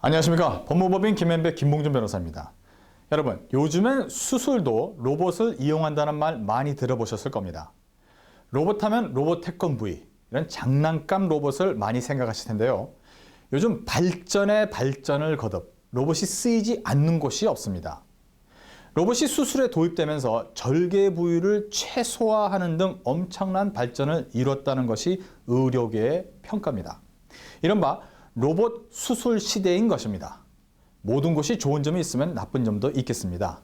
안녕하십니까. 법무법인 김현배 김봉준 변호사입니다. 여러분, 요즘엔 수술도 로봇을 이용한다는 말 많이 들어보셨을 겁니다. 로봇 하면 로봇 태권브이, 이런 장난감 로봇을 많이 생각하실 텐데요. 요즘 발전에 발전을 거듭 로봇이 쓰이지 않는 곳이 없습니다. 로봇이 수술에 도입되면서 절개 부위를 최소화하는 등 엄청난 발전을 이뤘다는 것이 의료계의 평가입니다. 이른바 로봇 수술 시대인 것입니다. 모든 곳이 좋은 점이 있으면 나쁜 점도 있겠습니다.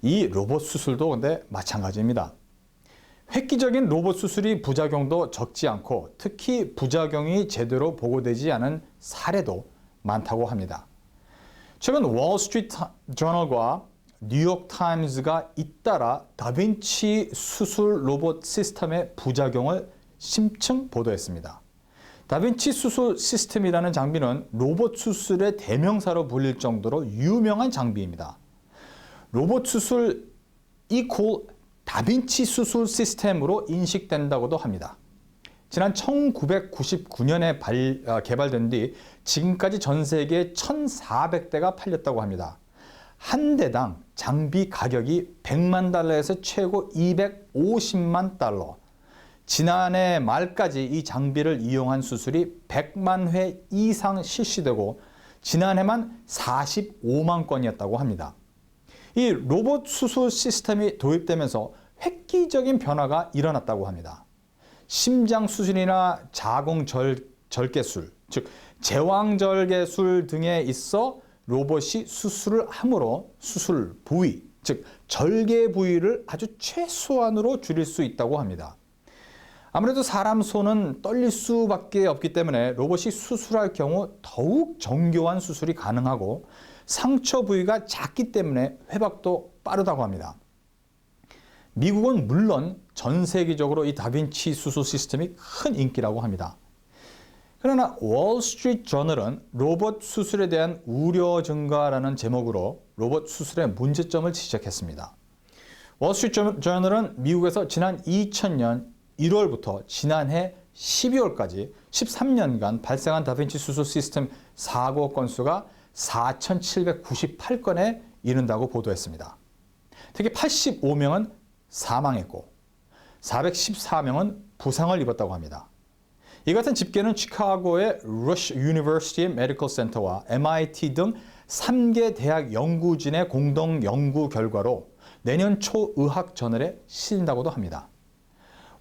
이 로봇 수술도 근데 마찬가지입니다. 획기적인 로봇 수술이 부작용도 적지 않고 특히 부작용이 제대로 보고되지 않은 사례도 많다고 합니다. 최근 월스트리트 저널과 뉴욕타임즈가 잇따라 다빈치 수술 로봇 시스템의 부작용을 심층 보도했습니다. 다빈치 수술 시스템이라는 장비는 로봇 수술의 대명사로 불릴 정도로 유명한 장비입니다. 로봇 수술 이퀄 다빈치 수술 시스템으로 인식된다고도 합니다. 지난 1999년에 개발된 뒤 지금까지 전 세계에 1,400대가 팔렸다고 합니다. 한 대당 장비 가격이 100만 달러에서 최고 250만 달러. 지난해 말까지 이 장비를 이용한 수술이 100만 회 이상 실시되고 지난해만 45만 건이었다고 합니다. 이 로봇 수술 시스템이 도입되면서 획기적인 변화가 일어났다고 합니다. 심장 수술이나 자궁절개술, 즉 제왕절개술 등에 있어 로봇이 수술을 함으로 수술 부위, 즉 절개 부위를 아주 최소한으로 줄일 수 있다고 합니다. 아무래도 사람 손은 떨릴 수밖에 없기 때문에 로봇이 수술할 경우 더욱 정교한 수술이 가능하고 상처 부위가 작기 때문에 회복도 빠르다고 합니다. 미국은 물론 전 세계적으로 이 다빈치 수술 시스템이 큰 인기라고 합니다. 그러나 월스트리트 저널은 로봇 수술에 대한 우려 증가라는 제목으로 로봇 수술의 문제점을 지적했습니다. 월스트리트 저널은 미국에서 지난 2000년 1월부터 지난해 12월까지 13년간 발생한 다빈치 수술 시스템 사고 건수가 4,798건에 이른다고 보도했습니다. 특히 85명은 사망했고 414명은 부상을 입었다고 합니다. 이 같은 집계는 시카고의 러쉬 유니버시티 메디컬 센터와 MIT 등 3개 대학 연구진의 공동 연구 결과로 내년 초 의학 저널에 실린다고도 합니다.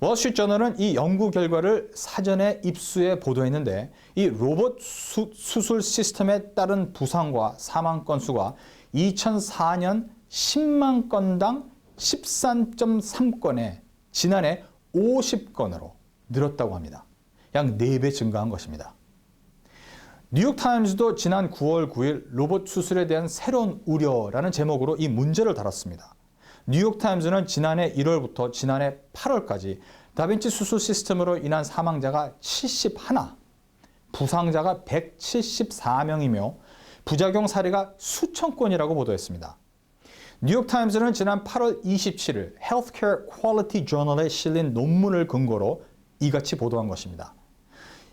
월스트리트 저널은 이 연구 결과를 사전에 입수해 보도했는데 이 로봇 수술 시스템에 따른 부상과 사망 건수가 2004년 10만 건당 13.3건에 지난해 50건으로 늘었다고 합니다. 약 4배 증가한 것입니다. 뉴욕타임즈도 지난 9월 9일 로봇 수술에 대한 새로운 우려라는 제목으로 이 문제를 다뤘습니다. 뉴욕타임즈는 지난해 1월부터 지난해 8월까지 다빈치 수술 시스템으로 인한 사망자가 71, 부상자가 174명이며 부작용 사례가 수천 건이라고 보도했습니다. 뉴욕타임즈는 지난 8월 27일 Healthcare Quality Journal에 실린 논문을 근거로 이같이 보도한 것입니다.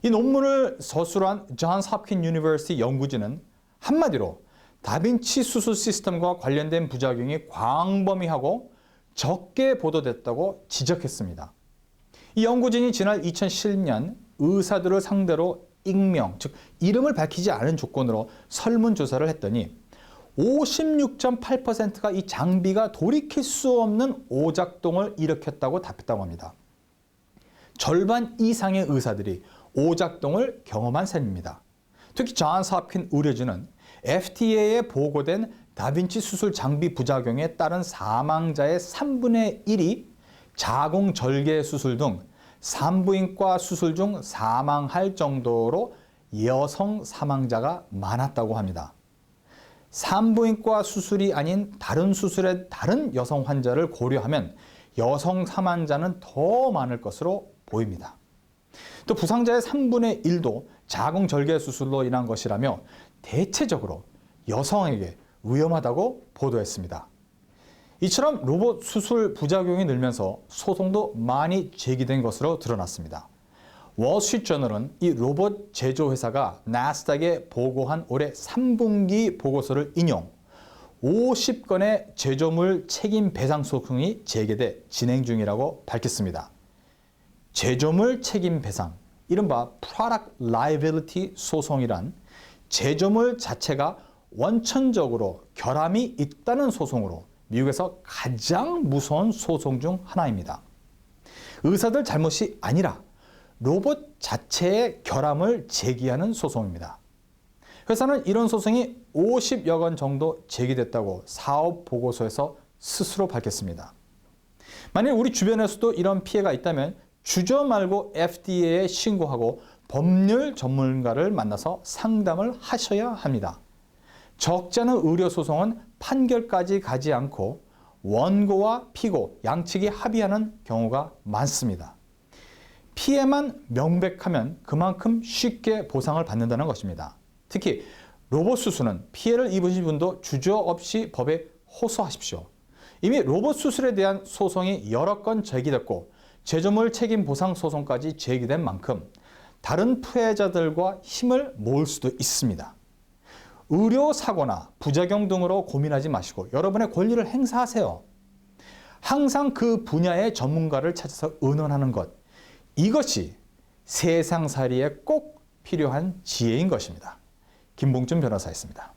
이 논문을 서술한 존스 홉킨 유니버시티 연구진은 한마디로 다빈치 수술 시스템과 관련된 부작용이 광범위하고 적게 보도됐다고 지적했습니다. 이 연구진이 지난 2010년 의사들을 상대로 익명, 즉 이름을 밝히지 않은 조건으로 설문조사를 했더니 56.8%가 이 장비가 돌이킬 수 없는 오작동을 일으켰다고 답했다고 합니다. 절반 이상의 의사들이 오작동을 경험한 셈입니다. 특히 존스 홉킨 의료진은 FDA에 보고된 다빈치 수술 장비 부작용에 따른 사망자의 3분의 1이 자궁절개 수술 등 산부인과 수술 중 사망할 정도로 여성 사망자가 많았다고 합니다. 산부인과 수술이 아닌 다른 수술의 다른 여성 환자를 고려하면 여성 사망자는 더 많을 것으로 보입니다. 또 부상자의 3분의 1도 자궁절개 수술로 인한 것이라며 대체적으로 여성에게 위험하다고 보도했습니다. 이처럼 로봇 수술 부작용이 늘면서 소송도 많이 제기된 것으로 드러났습니다. 월스트리트저널은 이 로봇 제조회사가 나스닥에 보고한 올해 3분기 보고서를 인용, 50건의 제조물 책임 배상 소송이 제기돼 진행 중이라고 밝혔습니다. 제조물 책임 배상, 이른바 Product Liability 소송이란 제조물 자체가 원천적으로 결함이 있다는 소송으로 미국에서 가장 무서운 소송 중 하나입니다. 의사들 잘못이 아니라 로봇 자체의 결함을 제기하는 소송입니다. 회사는 이런 소송이 50여 건 정도 제기됐다고 사업 보고서에서 스스로 밝혔습니다. 만약 우리 주변에서도 이런 피해가 있다면 주저 말고 FDA에 신고하고 법률 전문가를 만나서 상담을 하셔야 합니다. 적지 않은 의료소송은 판결까지 가지 않고 원고와 피고 양측이 합의하는 경우가 많습니다. 피해만 명백하면 그만큼 쉽게 보상을 받는다는 것입니다. 특히 로봇 수술은 피해를 입으신 분도 주저없이 법에 호소하십시오. 이미 로봇 수술에 대한 소송이 여러 건 제기됐고 제조물 책임 보상 소송까지 제기된 만큼 다른 피해자들과 힘을 모을 수도 있습니다. 의료사고나 부작용 등으로 고민하지 마시고 여러분의 권리를 행사하세요. 항상 그 분야의 전문가를 찾아서 의논하는 것, 이것이 세상살이에 꼭 필요한 지혜인 것입니다. 김봉준 변호사였습니다.